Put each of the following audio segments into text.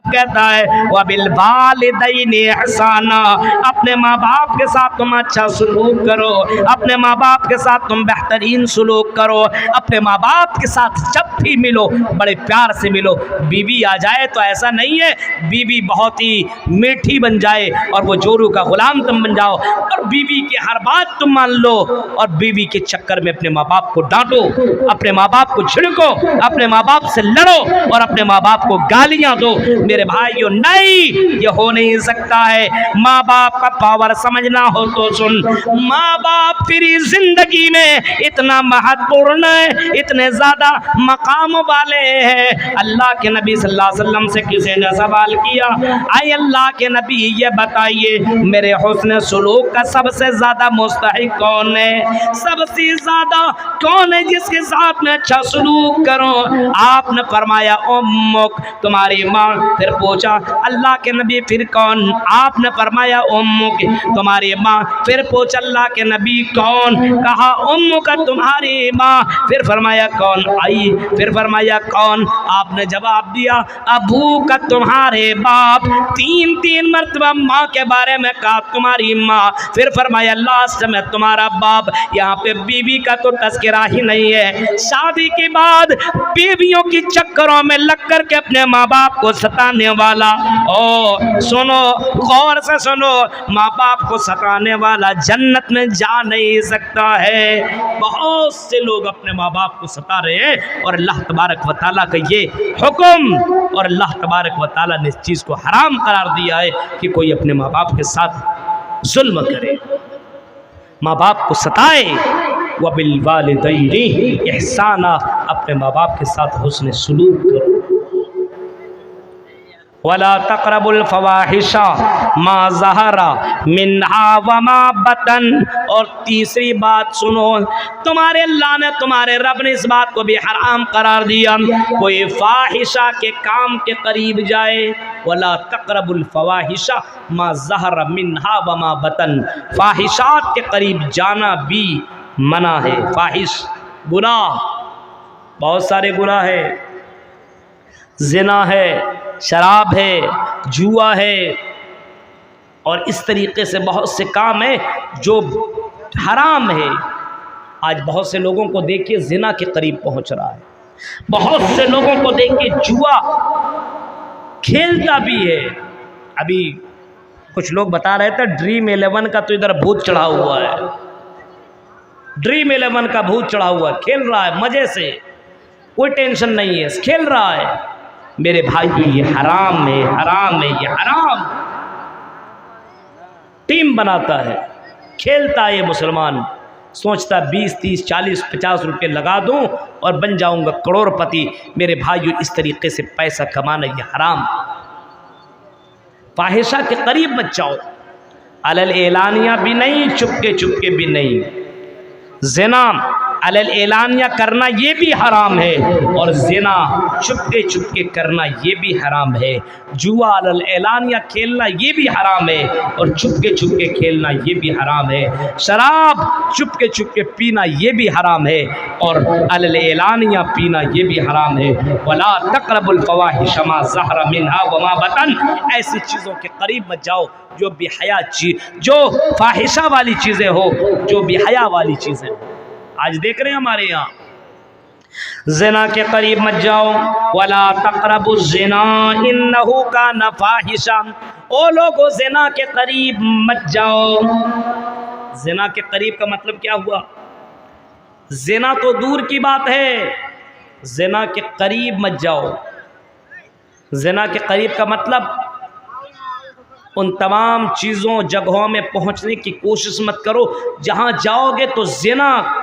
कहता है वबिल वालिदैनि इहसाना, अपने माँ बाप के साथ तुम अच्छा सलूक करो, अपने माँ बाप के साथ तुम बेहतरीन सलूक करो। अपने माँ बाप के साथ जब भी मिलो बड़े प्यार से मिलो। बीवी आ जाए तो ऐसा नहीं है बीवी बहुत ही मीठी बन जाए और वो जोरू का गुलाम तुम बन जाओ और बीवी की हर बात तुम मान लो और बीवी के चक्कर में अपने माँ बाप को डांटो, अपने माँ बाप को छिड़को, अपने माँ बाप से लड़ो और अपने माँ बाप को गालियां दो। मेरे भाइयों नहीं, ये हो नहीं सकता है। माँ बाप का पावर समझना हो तो सुन, माँ बाप तेरी जिंदगी में इतना महत्वपूर्ण है, इतने ज्यादा मकाम वाले हैं। अल्लाह के नबी सल्लल्लाहु अलैहि वसल्लम से किसी ने सवाल किया, आए अल्लाह के नबी ये बताइए मेरे हुस्न सुलूक का सबसे ज्यादा मुस्तहिक कौन है, सबसे ज्यादा कौन है जिसके साथ में अच्छा सलूक करो? आपने फरमाया उम्मुक, तुम्हारी माँ। फिर पूछा अल्लाह के नबी फिर कौन? आपने फरमाया उम्मुक, तुम्हारी माँ। फिर पूछा अल्लाह के नबी कौन? कहा उम्मुक, तुम्हारी माँ। फिर फरमाया कौन? आई। फिर फरमाया कौन? आपने जवाब दिया अबू का, तुम्हारे बाप। तीन तीन मर्तबा माँ के बारे में कहा तुम्हारी माँ। फिर फरमाया लास्ट में तुम्हारा बाप। यहाँ पे बीवी का तो तस्करा ही नहीं है। शादी के बाद बीवियों की चक्करों में लग कर के अपने माँ बाप को सताने वाला, ओ सुनो गौर से सुनो, माँ बाप को सताने वाला जन्नत में जा नहीं सकता है। बहुत से लोग अपने माँ बाप को सता रहे हैं और अल्लाह तबारक व तआला का ये हुक्म और अल्लाह तबारक व तआला ने इस चीज़ को हराम करार दिया है कि कोई अपने माँ बाप के साथ जुल्म करे, माँ बाप को सताए। वबिल वालिदैनि इहसाना, अपने माँ बाप के साथ हुस्न सुलूक करो। वला तक़रबुल फ़वाहिशा मा ज़हरा मिन्हा व मा बतन। और तीसरी बात सुनो, तुम्हारे अल्लाह ने, तुम्हारे रब ने इस बात को भी हराम करार दिया कोई फाहिशा के काम के करीब जाए। वला तक़रबुल फ़वाहिशा मा ज़हरा मिन्हा व मा बतन, फाहिशात के करीब जाना भी मना है। फाहिश गुनाह, बहुत सारे गुनाह है, ज़िना है, शराब है, जुआ है और इस तरीके से बहुत से काम है जो हराम है। आज बहुत से लोगों को देखिए ज़िना के करीब पहुंच रहा है, बहुत से लोगों को देखिए जुआ खेलता भी है। अभी कुछ लोग बता रहे थे ड्रीम 11 का तो इधर भूत चढ़ा हुआ है, ड्रीम 11 का भूत चढ़ा हुआ है, खेल रहा है मज़े से, कोई टेंशन नहीं है, खेल रहा है। मेरे भाई ये हराम है, हराम है, ये हराम। टीम बनाता है, खेलता है ये मुसलमान, सोचता 20, 30, 40, 50 रुपये लगा दूं और बन जाऊंगा करोड़पति। मेरे भाइयों इस तरीके से पैसा कमाना ये हराम। फाहिशा के करीब मत जाओ, अलल एलानिया भी नहीं, चुपके चुपके भी नहीं। ज़िना अलल एलानिया करना ये भी हराम है और ज़िना चुपके चुपके करना ये भी हराम है। जुआ अलल एलानिया खेलना ये भी हराम है और चुपके चुपके खेलना ये भी हराम है। शराब चुपके चुपके पीना ये भी हराम है और अलल एलानिया पीना ये भी हराम है। वला तक़रबुल फ़वाहिश मा ज़हरा मिन्हा व मा बतन, ऐसी चीज़ों के करीब मत जाओ जो बेहया चीज़, जो फाहिशा वाली चीज़ें हो, जो बेहया वाली चीज़ें। आज देख रहे हैं हमारे यहाँ ज़िना के करीब मत जाओ। वला तक़रबु ज़िना इन्नहु कान फ़ाहिशा, ओ लोगो ज़िना के करीब मत जाओ। ज़िना के करीब का मतलब क्या हुआ? ज़िना तो दूर की बात है, ज़िना के करीब मत जाओ। ज़िना के करीब का मतलब उन तमाम चीज़ों जगहों में पहुंचने की कोशिश मत करो जहां जाओगे तो ज़िना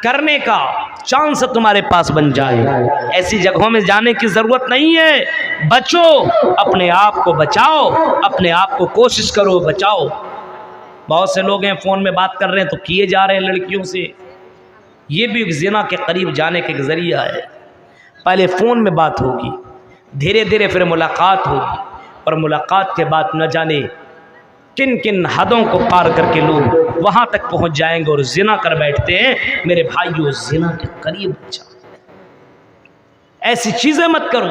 करने का चांस तुम्हारे पास बन जाए। ऐसी जगहों में जाने की ज़रूरत नहीं है। बचो, अपने आप को बचाओ, अपने आप को कोशिश करो, बचाओ। बहुत से लोग हैं फ़ोन में बात कर रहे हैं तो किए जा रहे हैं लड़कियों से, ये भी ज़िना के करीब जाने का एक ज़रिया है। पहले फ़ोन में बात होगी, धीरे धीरे फिर मुलाकात होगी और मुलाकात के बाद न जाने किन किन हदों को पार करके लोग वहाँ तक पहुँच जाएंगे और ज़िना कर बैठते हैं। मेरे भाइयों ज़िना के करीब जाओ, ऐसी चीज़ें मत करो।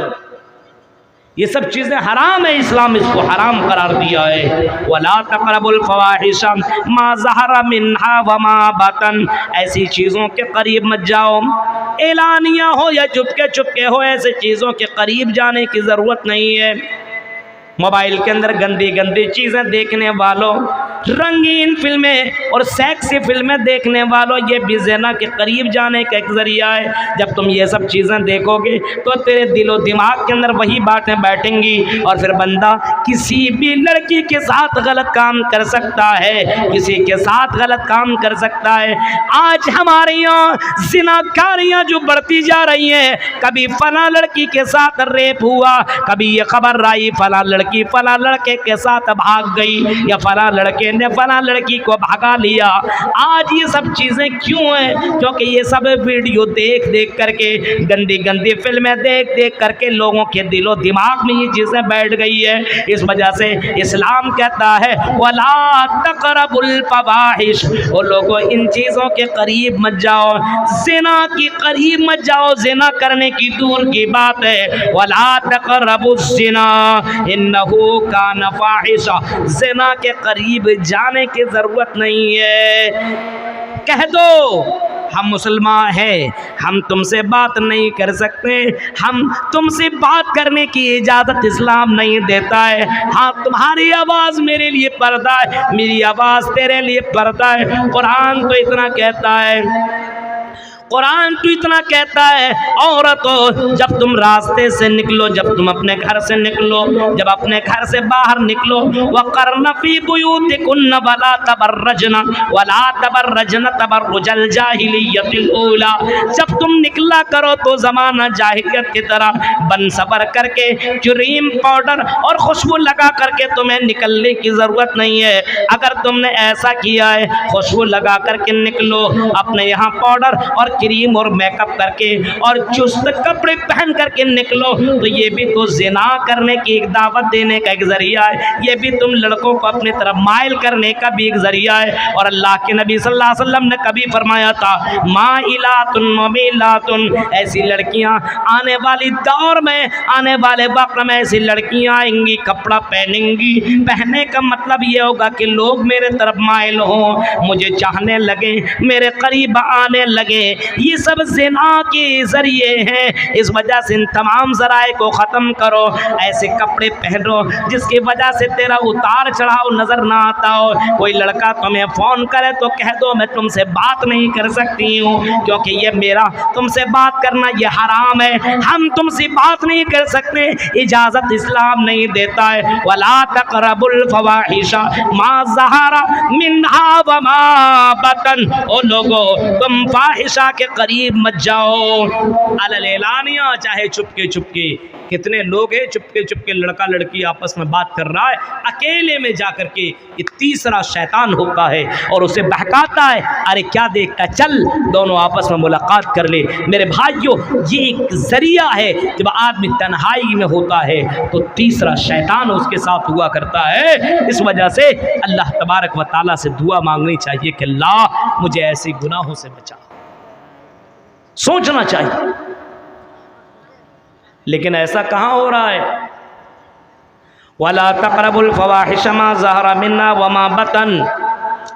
ये सब चीज़ें हराम है, इस्लाम इसको हराम करार दिया है। वला तक़रबुल फ़वाहिश मा ज़हरा मिन्हा व मा बतन, ऐसी चीज़ों के करीब मत जाओ, एलानिया हो या चुपके चुपके हो, ऐसे चीज़ों के करीब जाने की ज़रूरत नहीं है। मोबाइल के अंदर गंदी गंदी चीज़ें देखने वालों, रंगीन फिल्में और सेक्सी फिल्में देखने वालों, ये भी ज़िना के करीब जाने का एक ज़रिया है। जब तुम ये सब चीज़ें देखोगे तो तेरे दिलो दिमाग के अंदर वही बातें बैठेंगी और फिर बंदा किसी भी लड़की के साथ गलत काम कर सकता है, किसी के साथ गलत काम कर सकता है। आज हमारे यहाँ ज़िनाकारियाँ जो बढ़ती जा रही हैं, कभी फला लड़की के साथ रेप हुआ, कभी ये खबर आई फला लड़की फला लड़के के साथ भाग गई, या फला लड़के ने फला लड़की को भगा लिया। आज ये सब चीज़ें क्यों हैं? क्योंकि ये सब वीडियो देख देख करके, गंदी गंदी फिल्में देख देख करके लोगों के दिलो दिमाग में ये चीज़ें बैठ गई है। इस वजह से इस्लाम कहता है वला तक़रबुल फ़वाहिश, वो लोगों इन चीज़ों के करीब मत जाओ, ज़िना के करीब मत जाओ, ज़िना करने की दूर की बात है। वला तक़रबुज़ ज़िना इन्नहु कान फ़ाहिशा, ज़िना के करीब जाने की ज़रूरत नहीं है। कह दो हम मुसलमान हैं, हम तुमसे बात नहीं कर सकते, हम तुमसे बात करने की इजाज़त इस्लाम नहीं देता है। हाँ, तुम्हारी आवाज़ मेरे लिए पर्दा है, मेरी आवाज़ तेरे लिए पर्दा है। कुरान तो इतना कहता है, कुरान तो इतना कहता है, औरतों जब तुम रास्ते से निकलो, जब तुम अपने घर से निकलो, जब अपने घर से बाहर निकलो, वक़र्न फ़ी बुयूतिकुन्न वला तबर्रजन तबर्रुजल जाहिलिय्यतिल ऊला, जब तुम निकला करो तो ज़माना जाहिलियत की तरह बन सबर करके, क्रीम पाउडर और खुशबू लगा करके तुम्हें निकलने की ज़रूरत नहीं है। अगर तुमने ऐसा किया है, खुशबू लगा करके निकलो, अपने यहाँ पाउडर और क्रीम और मेकअप करके और चुस्त कपड़े पहन करके निकलो, तो ये भी तो ज़िना करने की एक दावत देने का एक ज़रिया है, ये भी तुम लड़कों को अपनी तरफ माइल करने का भी एक ज़रिया है। और अल्लाह के नबी सल्लल्लाहु अलैहि वसल्लम ने कभी फरमाया था माइलातुन मुमीलातुन, ऐसी लड़कियां आने वाली दौर में, आने वाले वक्त में ऐसी लड़कियां आएंगी, कपड़ा पहनेंगी, पहनने का मतलब ये होगा कि लोग मेरे तरफ माइल हों, मुझे चाहने लगे, मेरे करीब आने लगे। ये सब ज़िना के ज़रिए हैं। इस वजह से इन तमाम ज़राए को ख़त्म करो, ऐसे कपड़े पहनो जिसकी वजह से तेरा उतार चढ़ाव नज़र ना आता हो। कोई लड़का तुम्हें फ़ोन करे तो कह दो मैं तुमसे बात नहीं कर सकती हूँ, क्योंकि ये मेरा तुमसे बात करना ये हराम है, हम तुमसे बात नहीं कर सकते, इजाज़त इस्लाम नहीं देता है। वला तक़रबुल फ़वाहिशा मा ज़हरा मिन्हा व मा बतन, ओ लोगो तुम फ़ाहिशा के करीब मत जाओ, अललानिया, चाहे चुपके चुपके। कितने लोग हैं चुपके चुपके लड़का लड़की आपस में बात कर रहा है, अकेले में जा कर के, ये तीसरा शैतान होता है और उसे बहकाता है, अरे क्या देखता, चल दोनों आपस में मुलाकात कर ले। मेरे भाइयों, ये एक ज़रिया है, जब आदमी तन्हाई में होता है तो तीसरा शैतान उसके साथ हुआ करता है। इस वजह से अल्लाह तबारक व तआला से दुआ मांगनी चाहिए कि अल्लाह मुझे ऐसे गुनाहों से बचा, सोचना चाहिए। लेकिन ऐसा कहाँ हो रहा है? वला तक़रबुल फ़वाहिश मा ज़हरा मिन्हा व मा बतन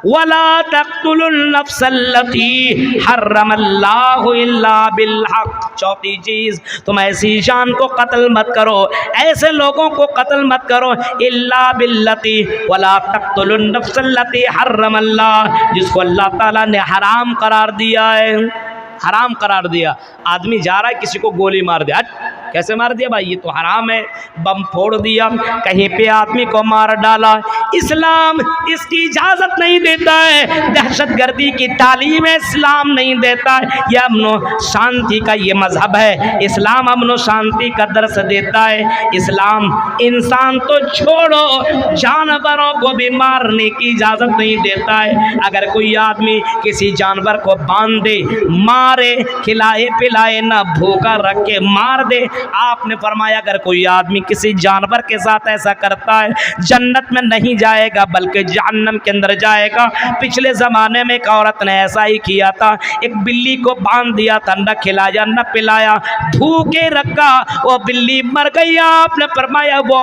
वला तक़्तुलुन नफ़्सल्लती हर्रमल्लाहु इल्ला बिल हक़। चौथी चीज़, तुम ऐसी जान को कत्ल मत करो, ऐसे लोगों को कत्ल मत करो, इल्ला बिल्लती वला तक़्तुलुन नफ़्सल्लती हर्रमल्लाह, जिसको अल्लाह ताला ने हराम करार दिया है, हराम करार दिया। आदमी जा रहा है किसी को गोली मार दिया, कैसे मार दिया भाई, ये तो हराम है, बम फोड़ दिया, कहीं पे आदमी को मार डाला, इस्लाम इसकी इजाज़त नहीं देता है। दहशतगर्दी की तालीम इस्लाम नहीं देता है। यह अमन शांति का ये मज़हब है, इस्लाम अमन शांति का दर्स देता है। इस्लाम इंसान तो छोड़ो, जानवरों को भी मारने की इजाज़त नहीं देता है। अगर कोई आदमी किसी जानवर को बांध दे, मारे, खिलाए पिलाए, ना भूखा रख के मार दे, आपने फरमाया अगर कोई आदमी किसी जानवर के साथ ऐसा करता है जन्नत में नहीं जाएगा बल्कि जहन्नम के अंदर जाएगा। पिछले ज़माने में एक औरत ने ऐसा ही किया था, एक बिल्ली को बांध दिया था, न खिलाया न पिलाया, भूखे रखा, वो बिल्ली मर गई। आपने फरमाया वो